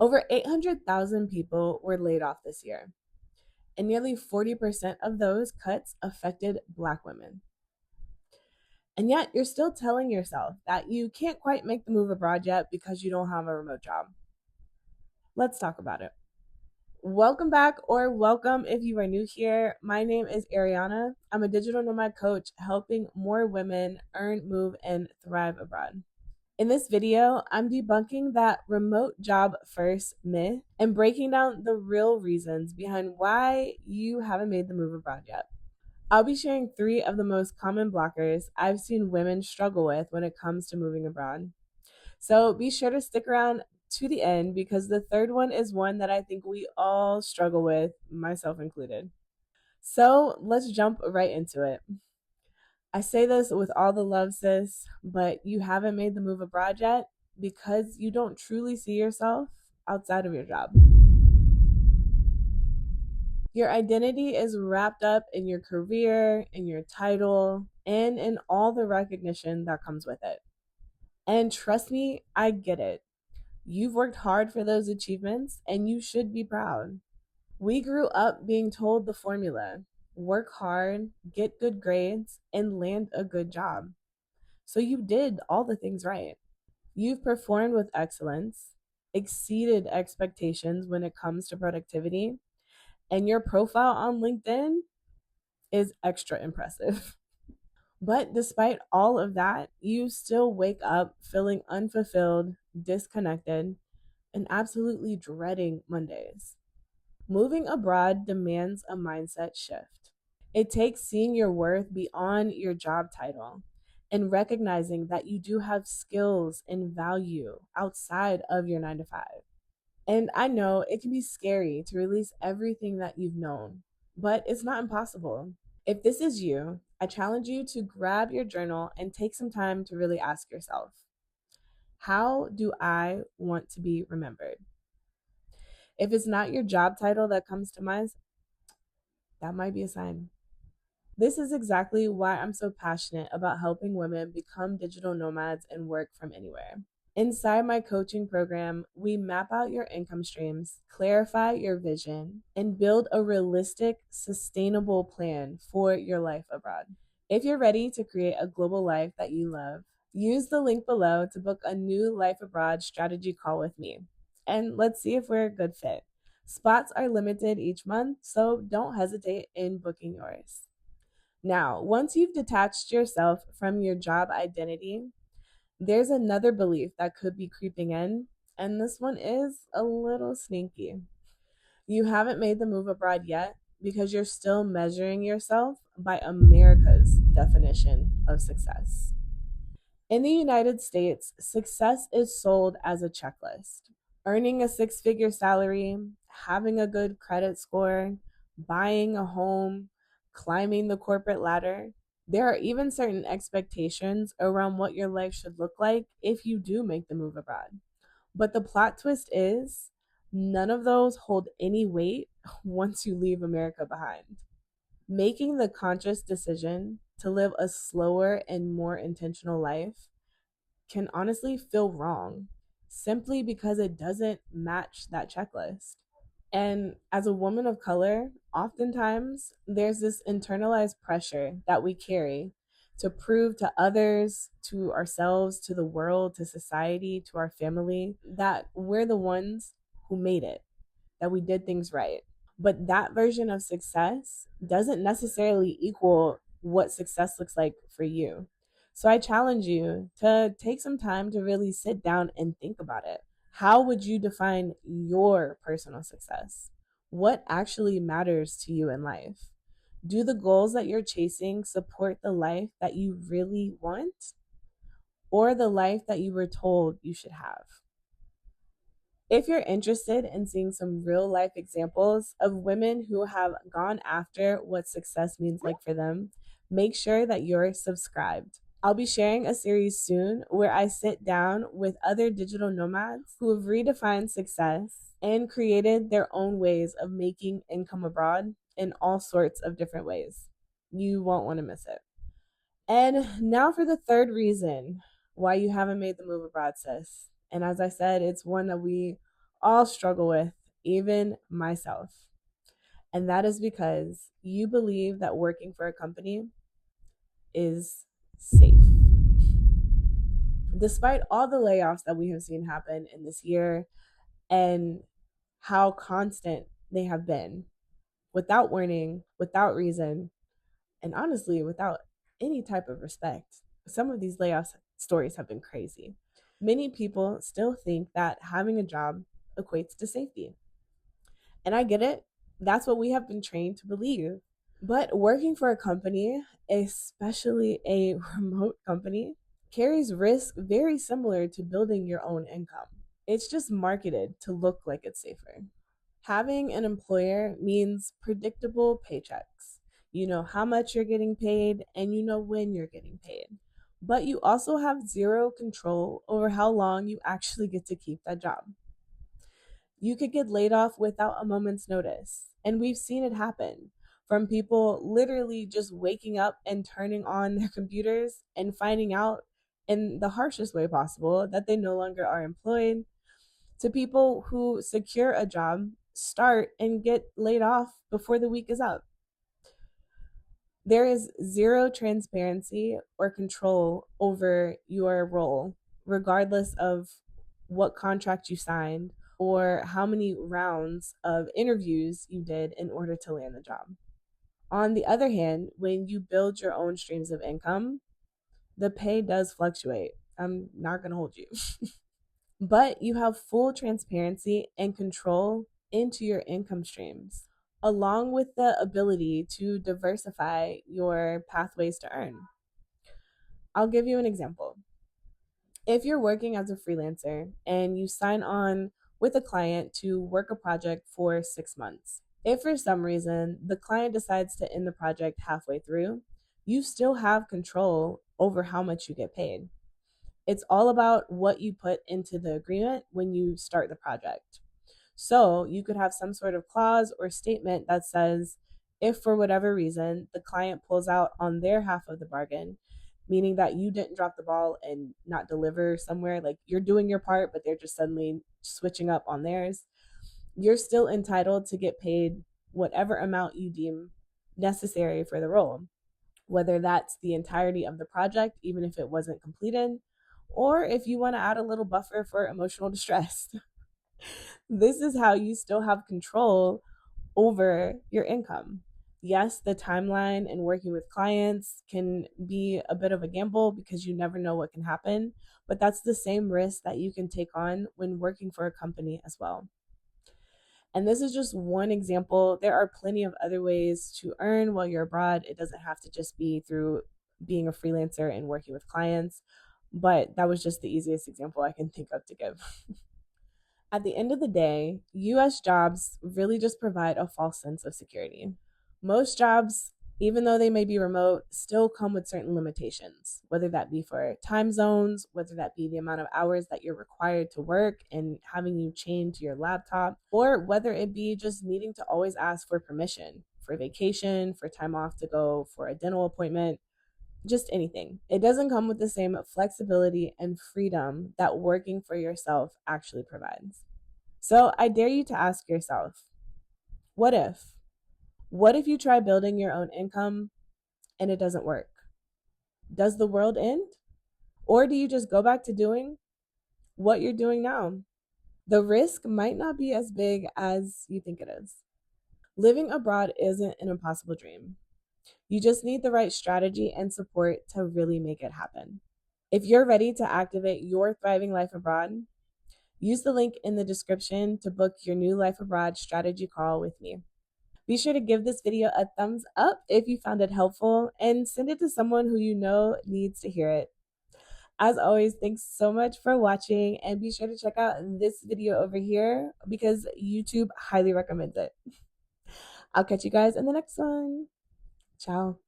Over 800,000 people were laid off this year, and nearly 40% of those cuts affected Black women. And yet, you're still telling yourself that you can't quite make the move abroad yet because you don't have a remote job. Let's talk about it. Welcome back, or welcome if you are new here. My name is Ariana. I'm a digital nomad coach helping more women earn, move, and thrive abroad. In this video, I'm debunking that remote job first myth and breaking down the real reasons behind why you haven't made the move abroad yet. I'll be sharing 3 of the most common blockers I've seen women struggle with when it comes to moving abroad. So be sure to stick around to the end because the third one is one that I think we all struggle with, myself included. So let's jump right into it. I say this with all the love, sis, but you haven't made the move abroad yet because you don't truly see yourself outside of your job. Your identity is wrapped up in your career, in your title, and in all the recognition that comes with it. And trust me, I get it. You've worked hard for those achievements and you should be proud. We grew up being told the formula: work hard, get good grades, and land a good job. So you did all the things right. You've performed with excellence, exceeded expectations when it comes to productivity, and your profile on LinkedIn is extra impressive. But despite all of that, you still wake up feeling unfulfilled, disconnected, and absolutely dreading Mondays. Moving abroad demands a mindset shift. It takes seeing your worth beyond your job title and recognizing that you do have skills and value outside of your 9 to 5. And I know it can be scary to release everything that you've known, but it's not impossible. If this is you, I challenge you to grab your journal and take some time to really ask yourself, how do I want to be remembered? If it's not your job title that comes to mind, that might be a sign. This is exactly why I'm so passionate about helping women become digital nomads and work from anywhere. Inside my coaching program, we map out your income streams, clarify your vision, and build a realistic, sustainable plan for your life abroad. If you're ready to create a global life that you love, use the link below to book a new life abroad strategy call with me. And let's see if we're a good fit. Spots are limited each month, so don't hesitate in booking yours. Now, once you've detached yourself from your job identity, there's another belief that could be creeping in, and this one is a little sneaky. You haven't made the move abroad yet because you're still measuring yourself by America's definition of success. In the United States, success is sold as a checklist. Earning a 6 figure salary, having a good credit score, buying a home, climbing the corporate ladder. There are even certain expectations around what your life should look like if you do make the move abroad. But the plot twist is none of those hold any weight once you leave America behind. Making the conscious decision to live a slower and more intentional life can honestly feel wrong simply because it doesn't match that checklist. And as a woman of color, oftentimes there's this internalized pressure that we carry to prove to others, to ourselves, to the world, to society, to our family that we're the ones who made it, that we did things right. But that version of success doesn't necessarily equal what success looks like for you. So I challenge you to take some time to really sit down and think about it. How would you define your personal success? What actually matters to you in life? Do the goals that you're chasing support the life that you really want or the life that you were told you should have? If you're interested in seeing some real life examples of women who have gone after what success means like for them, make sure that you're subscribed. I'll be sharing a series soon where I sit down with other digital nomads who have redefined success and created their own ways of making income abroad in all sorts of different ways. You won't want to miss it. And now for the third reason why you haven't made the move abroad, sis. And as I said, it's one that we all struggle with, even myself. And that is because you believe that working for a company is safe. Despite all the layoffs that we have seen happen in this year and how constant they have been, without warning, without reason, and honestly, without any type of respect, some of these layoff stories have been crazy. Many people still think that having a job equates to safety. And I get it. That's what we have been trained to believe. But working for a company, especially a remote company, carries risk very similar to building your own income. It's just marketed to look like it's safer. Having an employer means predictable paychecks. You know how much you're getting paid and you know when you're getting paid. But you also have zero control over how long you actually get to keep that job. You could get laid off without a moment's notice. And we've seen it happen from people literally just waking up and turning on their computers and finding out in the harshest way possible that they no longer are employed, to people who secure a job, start, and get laid off before the week is up. There is zero transparency or control over your role, regardless of what contract you signed or how many rounds of interviews you did in order to land the job. On the other hand, when you build your own streams of income, the pay does fluctuate. I'm not going to hold you. But you have full transparency and control into your income streams, along with the ability to diversify your pathways to earn. I'll give you an example. If you're working as a freelancer and you sign on with a client to work a project for 6 months, if for some reason the client decides to end the project halfway through, you still have control over how much you get paid. It's all about what you put into the agreement when you start the project. So you could have some sort of clause or statement that says, if for whatever reason the client pulls out on their half of the bargain, meaning that you didn't drop the ball and not deliver somewhere, like you're doing your part, but they're just suddenly switching up on theirs, you're still entitled to get paid whatever amount you deem necessary for the role, whether that's the entirety of the project, even if it wasn't completed, or if you want to add a little buffer for emotional distress. This is how you still have control over your income. Yes, the timeline and working with clients can be a bit of a gamble because you never know what can happen, but that's the same risk that you can take on when working for a company as well. And this is just one example. There are plenty of other ways to earn while you're abroad. It doesn't have to just be through being a freelancer and working with clients, but that was just the easiest example I can think of to give. At the end of the day, US jobs really just provide a false sense of security. Most jobs, even though they may be remote, still come with certain limitations, whether that be for time zones, whether that be the amount of hours that you're required to work and having you chained to your laptop, or whether it be just needing to always ask for permission for vacation, for time off to go for a dental appointment, just anything. It doesn't come with the same flexibility and freedom that working for yourself actually provides. So I dare you to ask yourself, what if? What if you try building your own income and it doesn't work? Does the world end? Or do you just go back to doing what you're doing now? The risk might not be as big as you think it is. Living abroad isn't an impossible dream. You just need the right strategy and support to really make it happen. If you're ready to activate your thriving life abroad, use the link in the description to book your new life abroad strategy call with me. Be sure to give this video a thumbs up if you found it helpful and send it to someone who you know needs to hear it. As always, thanks so much for watching, and be sure to check out this video over here because YouTube highly recommends it. I'll catch you guys in the next one. Ciao.